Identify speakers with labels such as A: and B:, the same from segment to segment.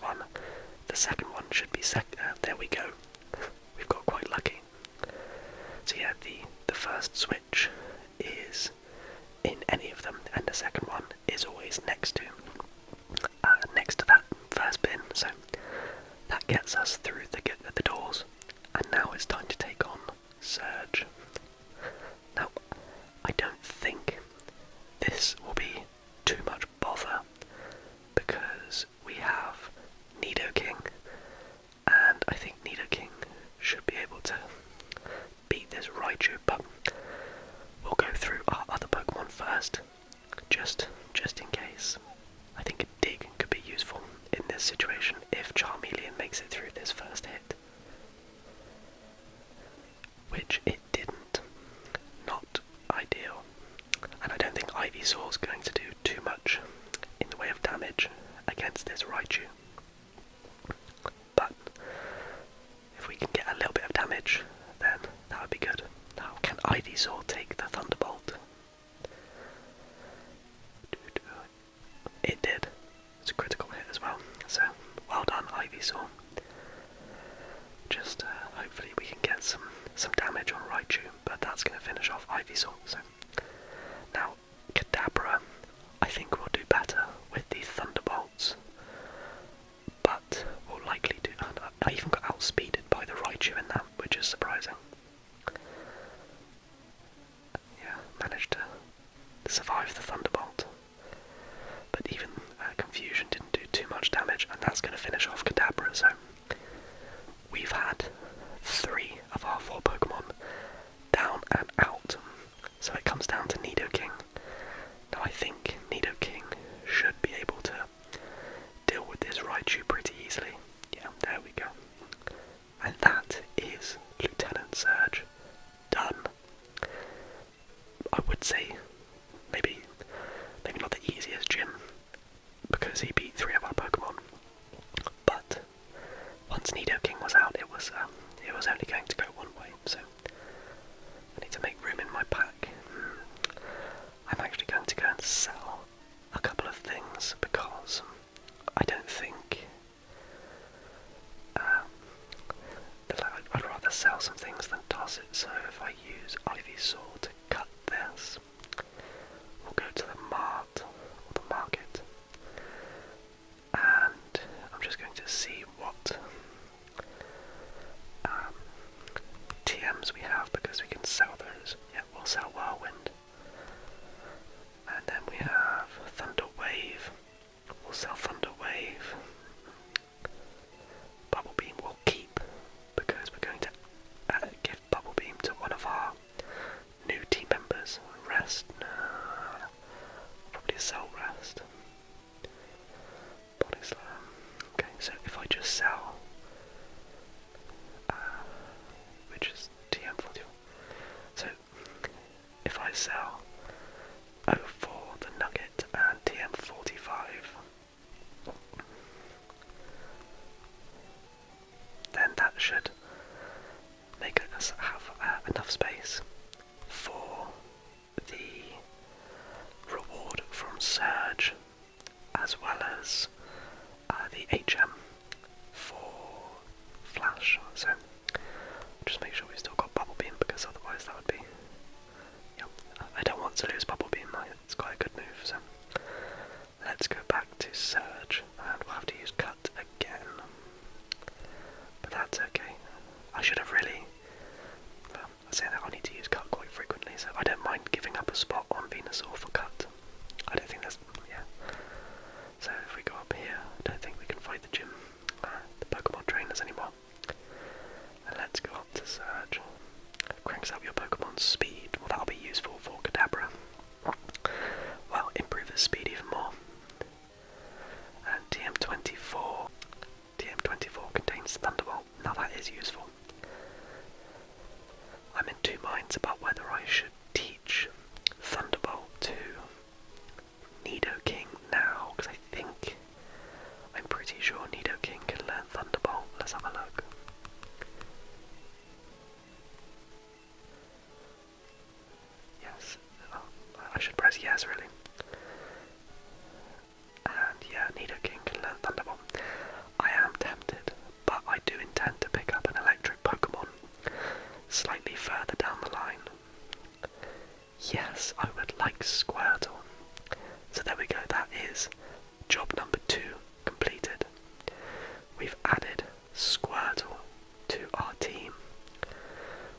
A: one. The second one should be there we go. We've got quite lucky. So yeah, the first switch is in any of them, and the second one is always next to that first bin. So that gets us through the doors, and now it's time to take on Surge. Now, I don't think this will be too much bother because we have Nidoking, and I think Nidoking should be able to beat this Raichu, but we'll go through our other Pokemon first, just in case. I think a Dig could be useful in this situation if Charmeleon makes it through this first hit, which it didn't. Not ideal, and I don't think Ivysaur's going to do too much in the way of damage against this Raichu. But if we can get a little bit of damage, then that would be good. Now, can Ivysaur take the Thunderbolt? It did. It's a critical hit as well. So, well done, Ivysaur. Just hopefully we can get some damage on Raichu, but that's going to finish off Ivysaur. So, now Kadabra, I think will do better with the Thunderbolts, but will likely do. I even got outspeeded by the Raichu in that, which is surprising. Yeah, managed to survive the Thunderbolt, but even Confusion didn't do too much damage, and that's going to finish off Kadabra. So we've had 3 of our 4 Pokemon down and out. So it comes down to Nidoking. Now I think Nidoking should be able to deal with this Raichu pretty easily. Yeah, there we go. And that is Lieutenant Surge done. I would say maybe not the easiest gym, because he beat 3 of our Pokemon. But once Nidoking was out, it was only going to go one way. So I need to make room in my pack. I'm actually going to go and sell a couple of things because I don't think I'd rather sell some things than toss it. So if I use Ivysaur to cut this, we'll go to the mart or the market, and I'm just going to see what TMs we have, because we can sell those. Yeah, we'll sell Whirlwind. And then we have Thunder Wave. We'll sell Thunder Wave. Bubble Beam we'll keep, because we're going to give Bubble Beam to one of our new team members. Rest. No. Probably sell Rest. Body Slam. Okay, so if I just sell, which is TM44. So if I sell 04, the Nugget, and TM45, then that should make us have enough space for the reward from Surge, as well as the HM for Flash. So just make sure we've still got Bubble Beam, because otherwise that would be... Yeah, I don't want to lose Bubble Beam, it's quite a good move. So let's go back to Surge, and we'll have to use Cut again. But that's okay. I should have really... Well, I say that I need to use Cut quite frequently, so I don't mind giving up a spot on Venusaur for Cut. I don't think that's... yeah. So if we go up here, I don't think we can fight the gym, the Pokemon trainers anymore. And let's go up to Surge. Cranks up your Pokemon's speed. Well, that'll be useful for Kadabra. Well, improve his speed even more. And TM24. TM24 contains Thunderbolt. Now that is useful. I'm in 2 minds about whether I should teach Thunderbolt to is job number 2 completed. We've added Squirtle to our team,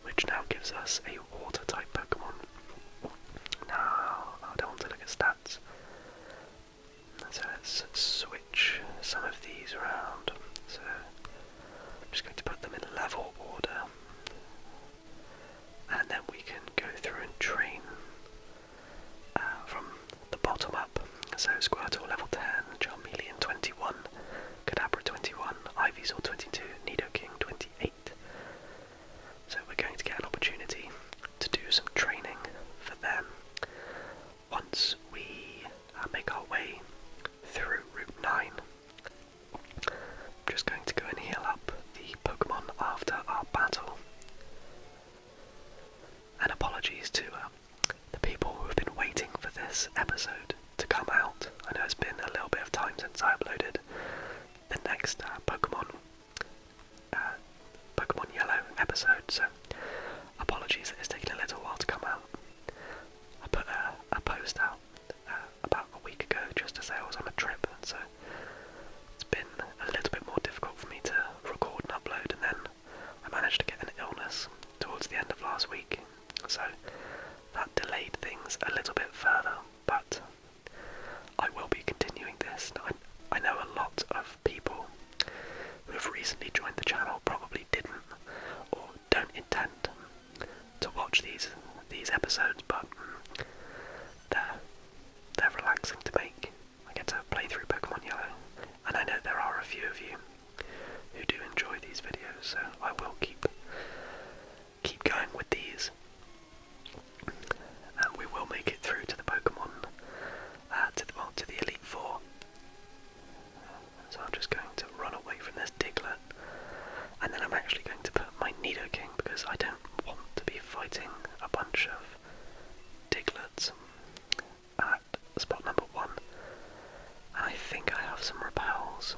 A: which now gives us a water type Pokemon. Now, I don't want to look at stats, so let's switch some of these around. So I'm just going to put them in level order, and then we can go through and train from the bottom up. So Squirtle level 10, Charmeleon 21, Kadabra 21, Ivysaur 22, Nidoking 28. So we're going to get an opportunity to do some training for them once we make our way through Route 9. I'm just going to go and heal up the Pokemon after our battle. And apologies to the people who have been waiting for this episode to come out. I know it's been a little bit of time since I uploaded the next Pokemon Yellow episode, so apologies that it's taken a little while to come out. I put a post out about a week ago just to say I was on a trip, so it's been a little bit more difficult for me to record and upload, and then I managed to get an illness towards the end of last week, so that delayed things a little bit further, but I will be continuing this. I know a lot of people who have recently joined the channel probably didn't or don't intend to watch these episodes, but they're relaxing to make. I get to play through Pokemon Yellow, and I know there are a few of you who do enjoy these videos, so I will keep going with these, and we will make it through to the Pokemon to the Elite Four. So I'm just going to run away from this Diglett, and then I'm actually going to put my Nidoking, because I don't want to be fighting a bunch of Diglets at spot number 1. And I think I have some repels.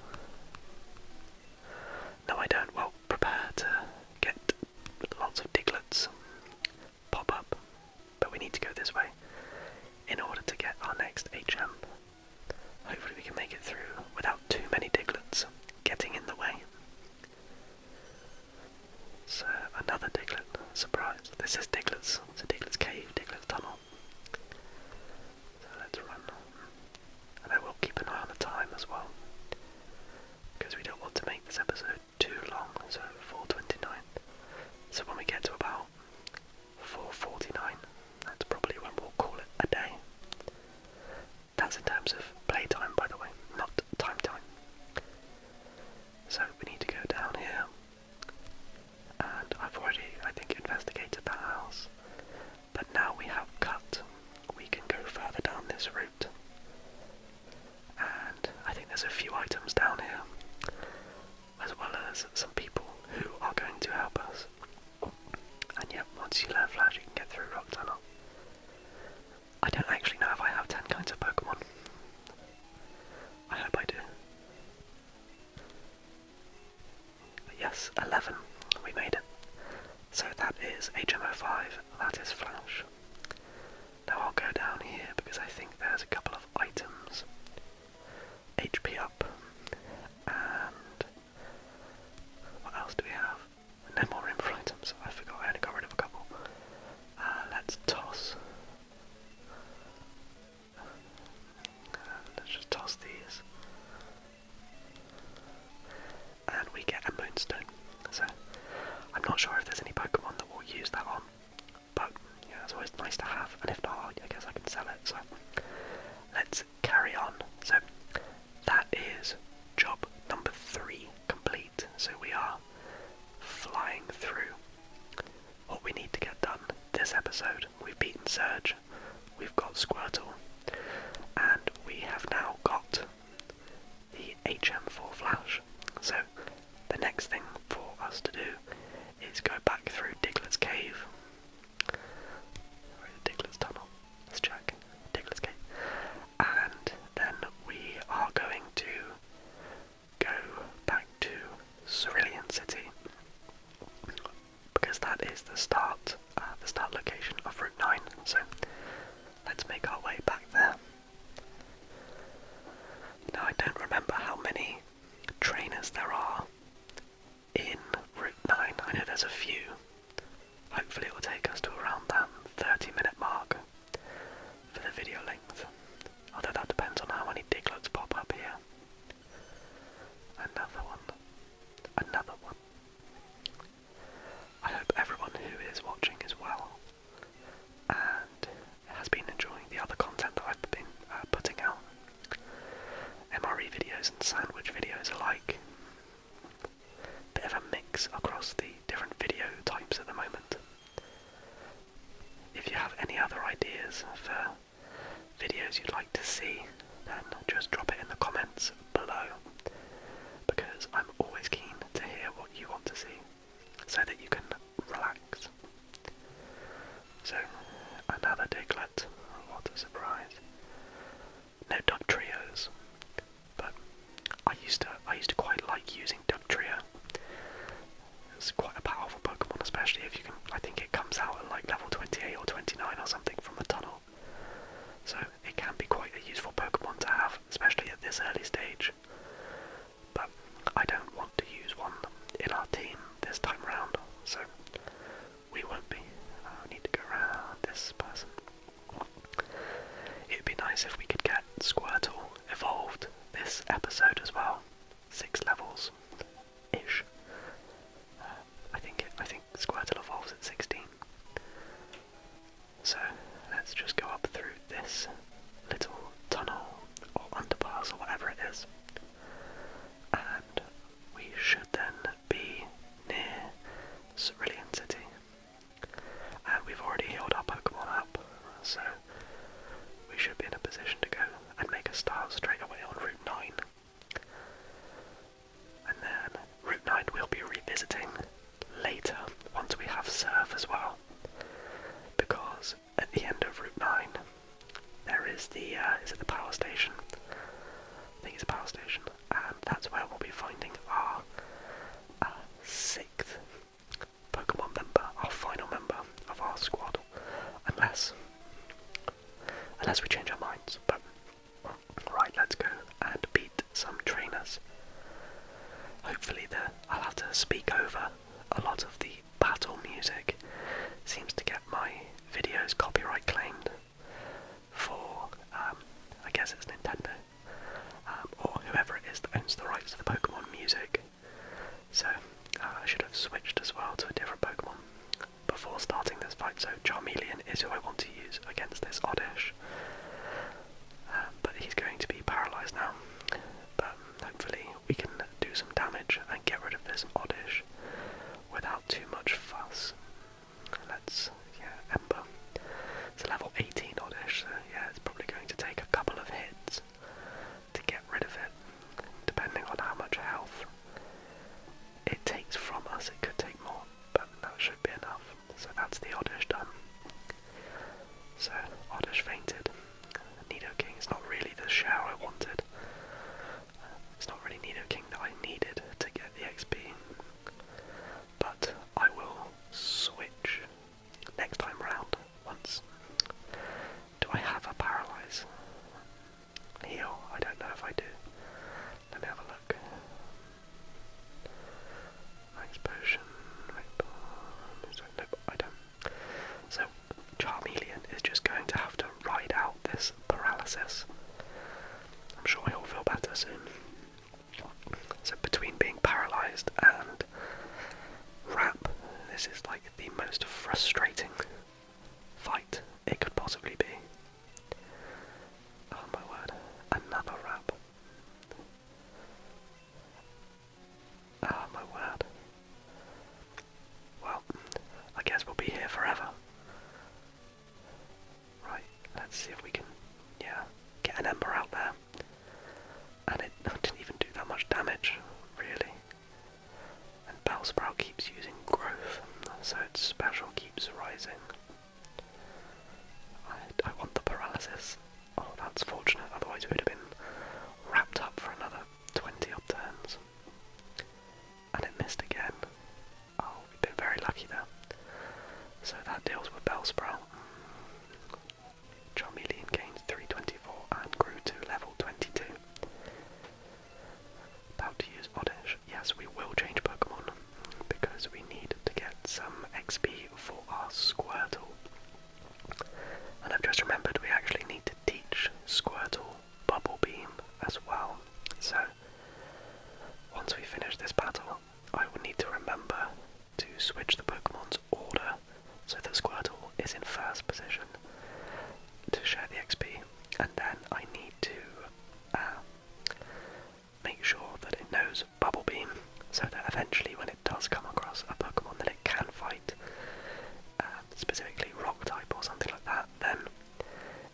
A: No, I don't. Well, prepare to get lots of Diglets pop up, but we need to go this way in order to get our next HM. Hopefully we can make it through without too many Diglets getting in the way. So another Diglett, surprise. This is Diglett's. It's a Diglett's cave, Diglett's tunnel. So let's run. And I will keep an eye on the time as well, because we don't want to make this episode too long. So 4:29. So when we get to about 4:49, that's probably when we'll call it a day. That's in terms of playtime, by the way, not time. So we need to go down here, and I've already, I think, investigated that house, but now we have cut, we can go further down this route, and I think there's a few items down here, as well as some people who are going to help us. And yep, once you learn Flash, you can get through Rock Tunnel. I don't actually know if I have 10 kinds of Pokemon. I hope I do. But yes, 11. We made it. So that is HM05, that is Flash. Now I'll go down here because I think there's a couple of items. HP up. And what else do we have? No more info items. I forgot I only got rid of a couple. Let's toss. Let's just toss these. And we get a Moonstone. So I'm not sure if there's any Pokemon that will use that on, but yeah, it's always nice to have, and if not, I guess I can sell it. So let's carry on. So that is job number 3 complete. So we are flying through what we need to get done this episode. We've beaten Surge, we've got Squirtle, and we have now got the HM4 Flash. So the next thing for us to do is go back through Diglett's cave. Or Diglett's tunnel. Let's check. Diglett's cave. don't remember how many trainers there are in Route 9. I know there's a few. Hopefully it will take us to around that 30-minute mark for the video length. Although that depends on how many Diglets pop up here. Another one. Another one. I hope everyone who is watching is well and has been enjoying the other content that I've been putting out. MRE videos and sandwich videos alike. Bit of a mix across the different video types at the moment. If you have any other ideas for videos you'd like to see, then just drop it in the comments below, because I'm always keen to hear what you want to see, so that you can relax. So, another Diglett. What a surprise. No Duck Trios, but I used to quite like using Duck Trio. It's quite a powerful Pokemon, especially if you can. I think it comes out at like level 28 or 29 or something from the tunnel. So it can be quite a useful Pokemon to have, especially at this early stage. But I don't want to use one in our team this time round, so we won't be. I need to go around this person. It would be nice if we could get Squirtle evolved this episode as well. 6 levels-ish. I think Squirtle evolves at 16. So let's just go up through this little tunnel or underpass or whatever it is, and we should then be near Cerulean City. And we've already healed our Pokemon up, so we should be in a position to go and make a start straight away on Route 9. And then Route 9 we'll be revisiting later, once we have Surf as well, because at the end of Route 9 there is the, is it the power station? I think it's a power station, and that's where we'll be finding our 6th Pokemon member, our final member of our squad, unless we change our minds. But right, let's go and beat some trainers. Hopefully I'll have to speak over a lot of the battle music. Seems to get my videos copyright claimed for, I guess it's Nintendo, or whoever it is that owns the rights to the Pokemon music. So I should have switched as well to a different Pokemon before starting this fight. So Charmeleon is who I want to use against this Oddish, but he's going to be paralysed now. But hopefully we can do some damage and get rid of this Oddish without too much fuss. Let's, Ember. It's a level 18 Oddish, so yeah, it's probably going to take a couple of hits to get rid of it, depending on how much health it takes from us. It could take more, but that should be enough. So that's the Oddish done. as well. So once we finish this battle, I will need to remember to switch the Pokemon's order so that Squirtle is in first position to share the XP, and then I need to make sure that it knows Bubble Beam, so that eventually when it does come across a Pokemon that it can fight, specifically Rock type or something like that, then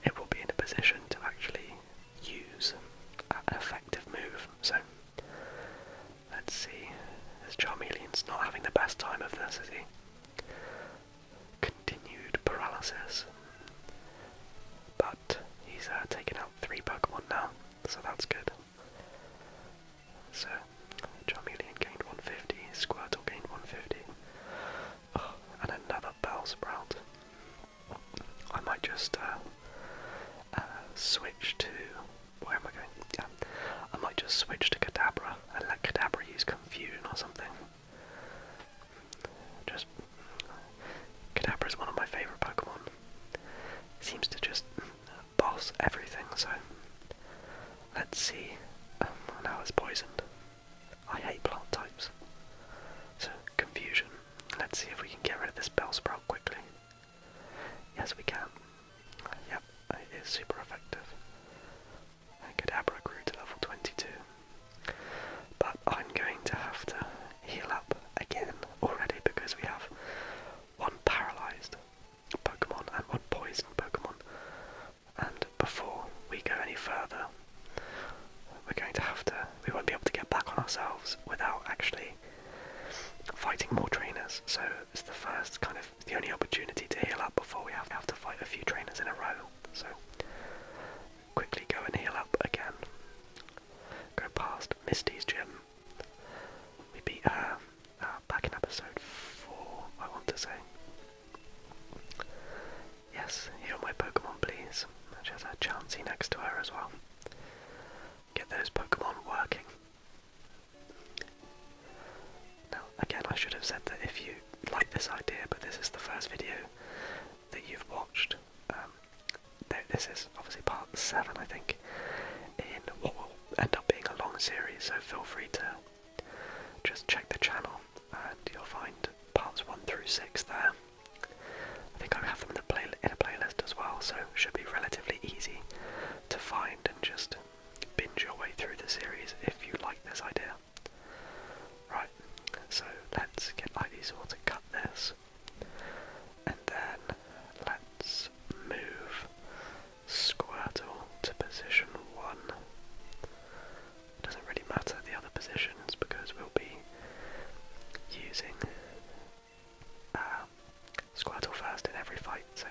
A: it will be in a position to actually use an effective move. So let's see, this Charmeleon's not having the best time of this, is he? Continued paralysis. But he's taken out 3 Pokemon now, so that's good. So, Charmeleon gained 150, Squirtle gained 150. Oh, and another Bellsprout. I might just switch to... where am I going? Yeah, I might just switch to Kadabra and let Kadabra use Confusion or something. Just... Kadabra is one of my favourite Pokemon. Seems to just boss everything, so... let's see. Now it's poisoned. I hate plant types. So, Confusion. Let's see if we can get rid of this Bellsprout quickly. Yes, we can. Yep, it is super effective. Kadabra grew to level 22. But I'm going to have to heal up again already because we have 1 paralysed Pokemon and 1 poisoned Pokemon. And before we go any further, we're going to have to... we won't be able to get back on ourselves without actually fighting more trainers. So it's the first kind of... the only opportunity to heal up before we have to fight a few trainers in a row. So quickly go and heal up again. Go past Misty's gym. We beat her back in episode 4, I want to say. Yes, heal my Pokemon please. She has a Chansey next to her as well. Get those Pokemon working. Now, again, I should have said that if you like this idea, but this is the first video that you've watched, this is obviously part 7, I think, in what will end up being a long series, so feel free to just check the channel and you'll find parts 1 through 6 there. I think I have them in a playlist as well, so it should be relatively easy to find and just binge your way through the series if you like this idea. Right, so let's get Ivy Sword to cut this, and then let's move Squirtle to position 1. Doesn't really matter the other positions because we'll be using Squirtle first in every fight. So,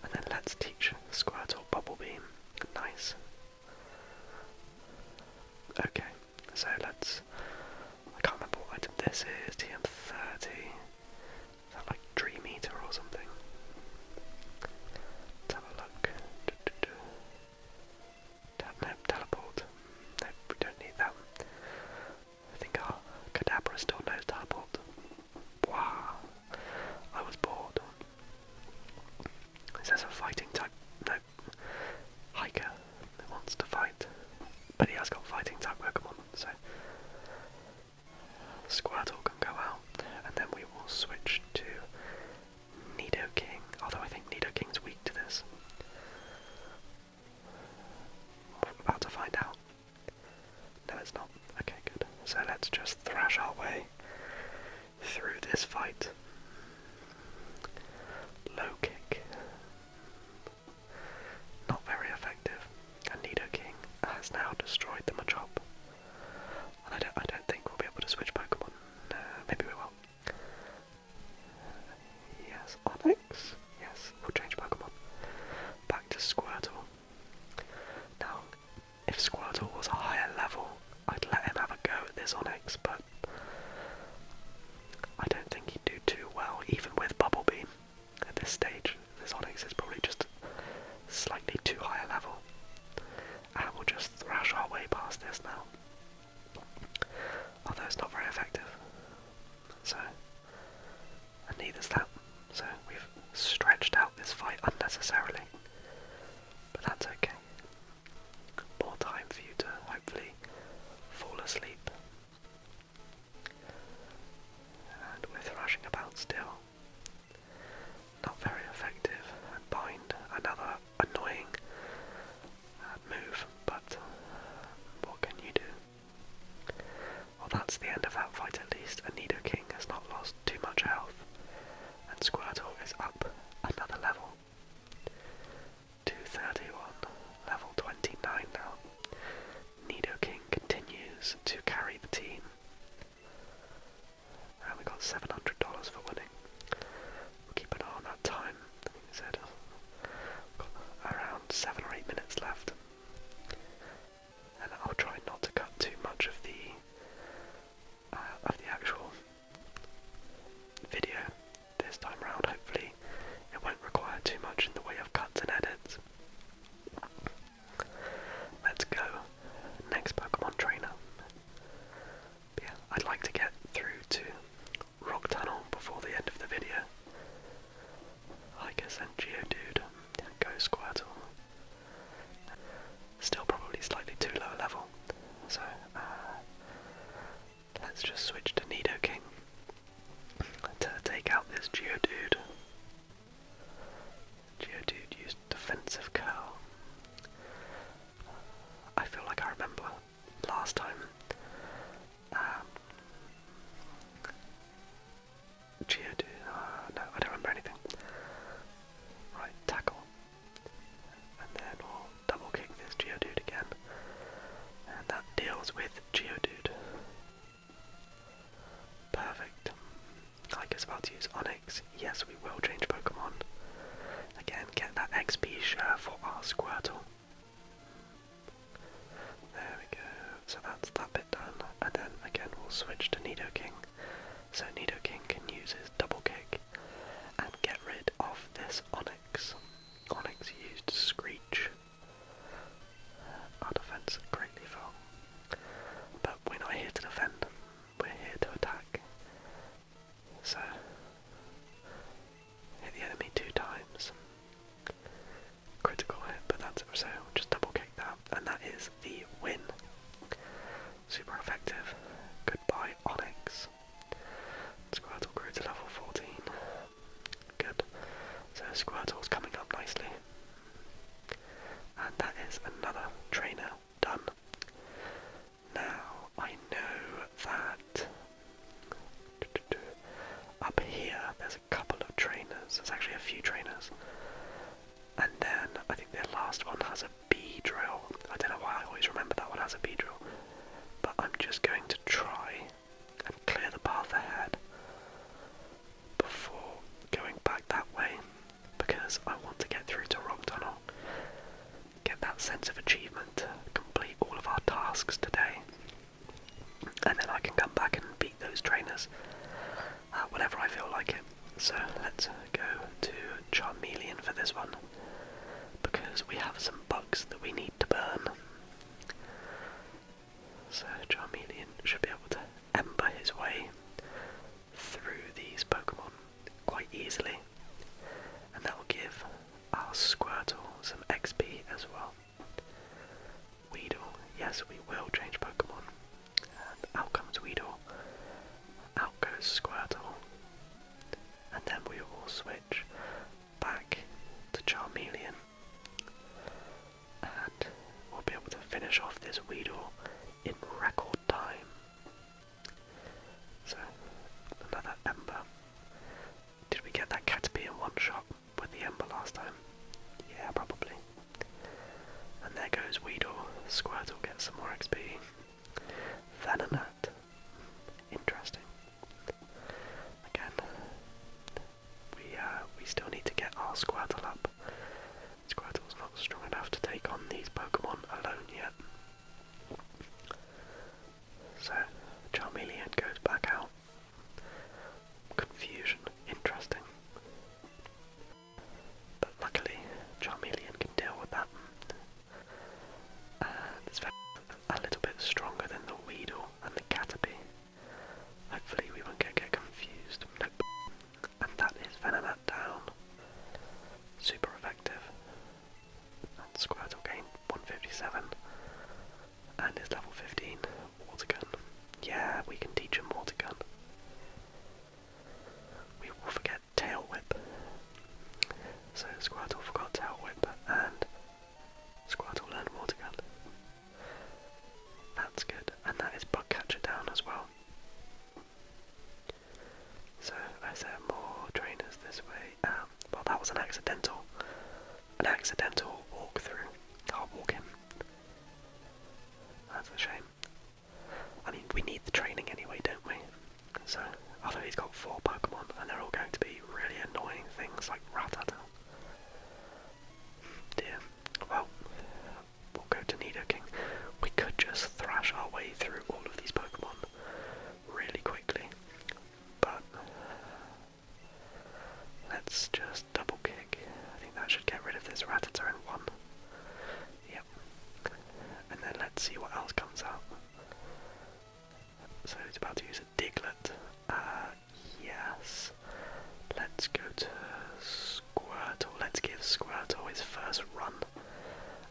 A: and then let's teach Squirtle Bubble Beam. Nice. Okay, so let's... I can't remember what item this is. TM30. Is that like Dream Eater or something? Let's have a look. No, teleport. No, we don't need that. I think our Kadabra still knows teleport. Wow. I was bored. Is this a fighting type? No. Hiker that wants to fight. But he has got fighting type Pokemon, so Squirtle can go out, and then we will switch to Nidoking, although I think Nidoking's weak to this. We're about to find out. No, it's not. Okay, good. So let's just thrash our way through this fight. Low kick. Not very effective. And Nidoking has now destroyed the Machop. And I don't think we'll be able to switch Pokemon. Maybe we will. Yes, Onyx. Yes, we'll change Pokemon. Back to Squirtle. Now, if Squirtle was a higher level, I'd let him have a go at this Onyx, but I don't think he'd do too well, even with Bubble Beam. At this stage, this Onyx is probably just slightly too high a level. And we'll just thrash our way past this now. Although it's not very effective. So, and neither's that. So we've stretched out this fight unnecessarily. But that's okay. More time for you to that's the end of that fight at least, and Nidoking has not lost too much health, and Squirtle is up another level. 231, level 29 now. Nidoking continues to carry the team. And we got $700 for winning. We'll keep an eye on that time. I think we said we've got around 7 or 8 minutes left. And I'll try not to cut too much of the actual video this time round. Hopefully it won't require too much in the way of cuts and edits. Let's go. Next Pokemon trainer. But yeah, I'd like to get through to Rock Tunnel before the end of the video. I guess then Geodude. Go Squirtle. Still probably slightly too low a level. So let's just switch to Nidoking to take out this Geodude. Geodude used Defensive Curl. I feel like I remember last time Geodude, no, I don't remember anything. Right, tackle. And then we'll double kick this Geodude again. And that deals with Geodude. Perfect. I guess about to use Onix. Yes, we will change Pokemon. Again, get that XP share for our Squirtle. There we go. So that's that bit done. And then again we'll switch to Nidoking. So Nidoking can use his double kick and get rid of this Onix. Onix used Screech. Our defense greatly fell. But we're not here to defend. We're here to attack. So hit the enemy 2 times. Critical hit, but that's so just double kick that, and that is the win. Super effective. Goodbye, Onix. Squirtle grew to level 14. Good. So Squirtle's coming up nicely. And that is another trainer done. Now, I know that up here there's a couple of trainers. There's actually a few trainers. And then I think their last one has a B drill. I don't know why I always remember that one has a B drill. But I'm just going to try and clear the path ahead before going back that way, because I want to get through to Rock Tunnel, get that sense of achievement to complete all of our tasks today, and then I can come back and beat those trainers whenever I feel like it. So let's go to Charmeleon for this one, because we have some bugs that we need to burn. So Charmeleon should be able to ember his way through these Pokemon quite easily, and that will give our Squirtle some XP as well. Weedle, yes, we will change Pokemon, and out comes Weedle, out goes Squirtle, and then we will switch back to Charmeleon, and we'll be able to finish off this Weedle in record time. So, another Ember. Did we get that Caterpie in one shot with the Ember last time? Yeah, probably. And there goes Weedle. Squirtle gets some more XP. Venonat. Interesting. Again, we still need to get our Squirtle up. Squirtle's not strong enough to take on these Pokemon alone yet. So, Charmeleon goes back out. Confusion. Interesting. But luckily, Charmeleon can deal with that. And it's a little bit stronger than the Weedle and the Caterpie. Hopefully we won't get confused. Nope. And that is Venonat down. Super effective. And Squirtle gained 157. And is level 15. Water Gun. Yeah, we can teach him Water Gun. We will forget Tail Whip. So Squirtle forgot Tail Whip, and Squirtle learned Water Gun. That's good, and that is Bug Catcher down as well. So is there more trainers this way? Well, that was an accidental walkthrough. Can't walk in. That's a shame. I mean, we need the training anyway, don't we? So, although he's got 4 Pokemon, and they're all going to be really annoying things like Rattata. Dear. Well, we'll go to Nidoking. We could just thrash our way through all of these Pokemon really quickly, but let's just double kick. I think that should get rid of this Rattata in 1. Yep. And then let's see what else comes out. So he's about to use a Diglett. Yes. Let's go to Squirtle. Let's give Squirtle his first run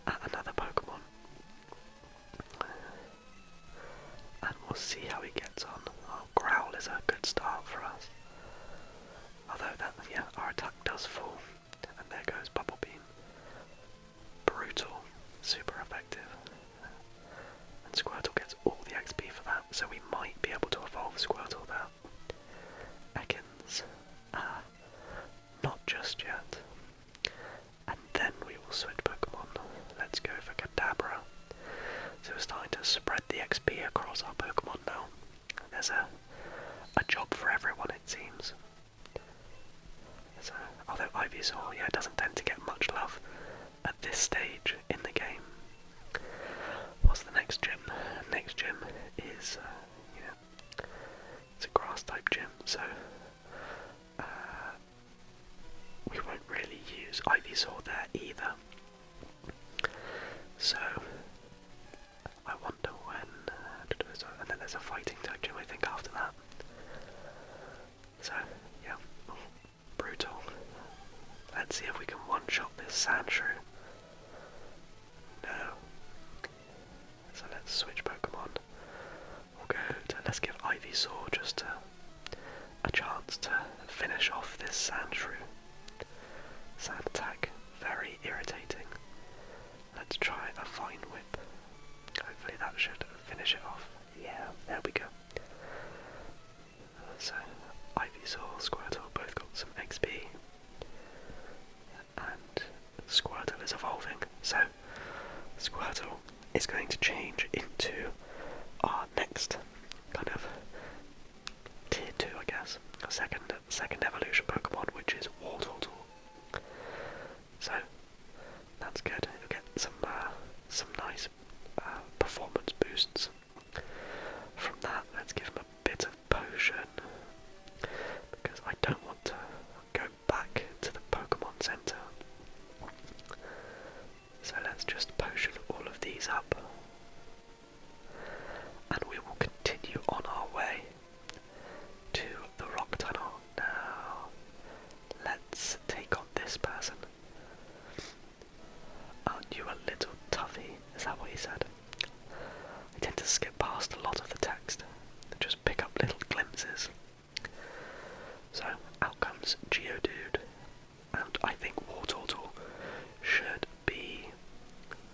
A: at another Pokemon. And we'll see how he gets on. Oh, Growl is a good start for us. Although our attack does fall. And there goes Bubble Beam. Brutal. Super effective. And Squirtle gets all the XP for that, so we might be able to evolve Squirtle there. Ekans. Not just yet. And then we will switch Pokemon. Let's go for Kadabra. So we're starting to spread the XP across our Pokemon now. There's a job for everyone, it seems. So, although Ivysaur, doesn't tend to get much love at this stage in the game. What's the next gym? Next gym is, it's a grass type gym, so we won't really use Ivysaur there either. So I wonder when, and then there's a fighting type gym I think after that. So yeah, brutal. Let's see if we can one-shot this Sandshrew. No. So let's switch Pokemon. We'll go to, let's give Ivysaur just a chance to finish off this Sandshrew. Sand attack, very irritating. Let's try a Vine Whip. Hopefully that should finish it off. Yeah, there we go. So, Ivysaur, Squirtle both got some XP. And Squirtle is evolving. So, Squirtle is going to change into our next kind of tier 2, I guess. A second evolution Pokemon, which is Wartortle. So that's good. You'll get some nice performance boosts from that. Let's give him a bit of potion because I don't want to go back to the Pokemon Center. So let's just potion all of these up, and we will continue on our way to the rock tunnel. Now let's take on this person. Aren't you a little toughy? Is that what he said? I tend to skip past a lot of the text and just pick up little glimpses. So out comes Geodude, and I think Wartortle should be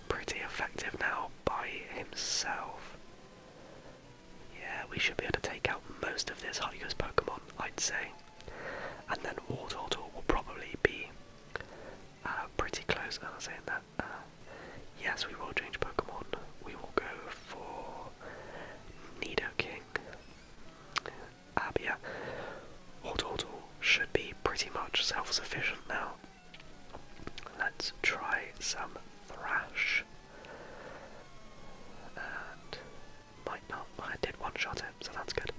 A: pretty effective now by himself. Yeah, we should be able to take out most of this Hygo's Pokemon, I'd say. And then Wartortle will probably be pretty close. I was saying that. Yes, we will change Pokemon. We will go for Nidoking. But yeah, Wartortle should be pretty much self-sufficient now. Let's try some Thrash. And might not. I did one-shot it, so that's good.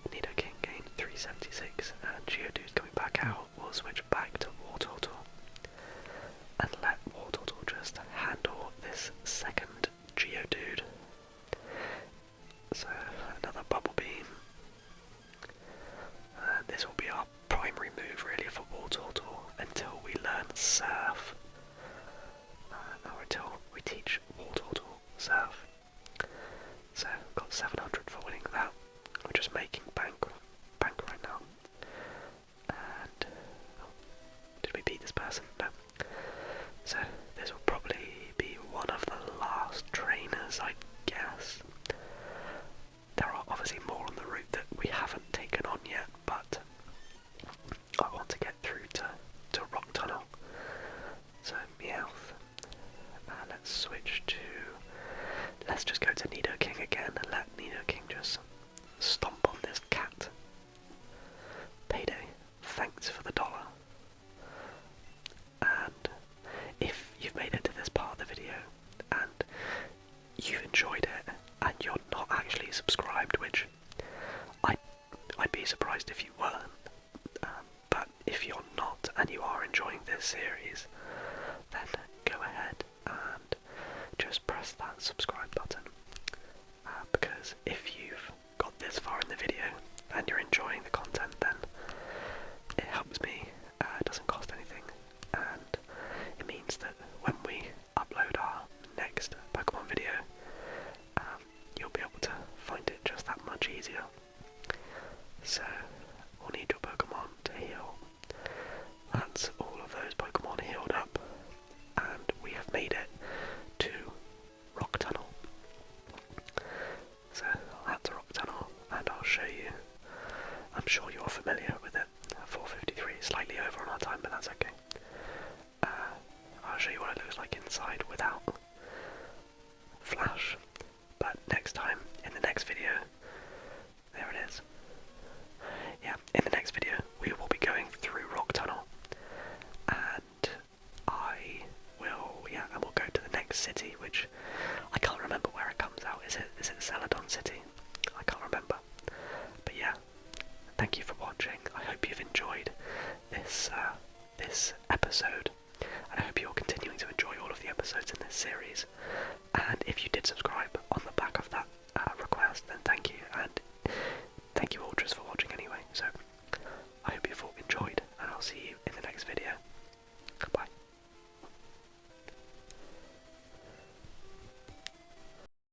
A: Nidoking gained 376, and Geodude's coming back out. We'll switch back to Wartortle and let Wartortle let's just go to Nidoking again and let Nidoking just stomp on this cat. Payday, thanks for the $1. And if you've made it to this part of the video and you've enjoyed it and you're not actually subscribed, which I'd be surprised if you weren't, but if you're not and you are enjoying this series, then go ahead and just press that subscribe button, because if you've got this far in the video and you're enjoying the content, then it helps me, it doesn't cost anything, and it means that when we upload our next Pokemon video, you'll be able to find it just that much easier. So, we'll need your Pokemon to heal. That's all of those Pokemon healed up, and we have made it to Rock Tunnel. So, that's Rock Tunnel, and I'll show you. I'm sure you're familiar with it. 4:53, slightly over on our time, but that's okay. I'll show you what it looks like inside without Flash. But next time, in the next video, there it is. Yeah, in the next video, we will be going through Rock Tunnel, and and we'll go to the next city, which I can't remember where it comes out. Is it Celadon City? I can't remember. But yeah, thank you for watching. I hope you've enjoyed this episode, and I hope you're continuing to enjoy all of the episodes in this series. And if you did subscribe, on the back of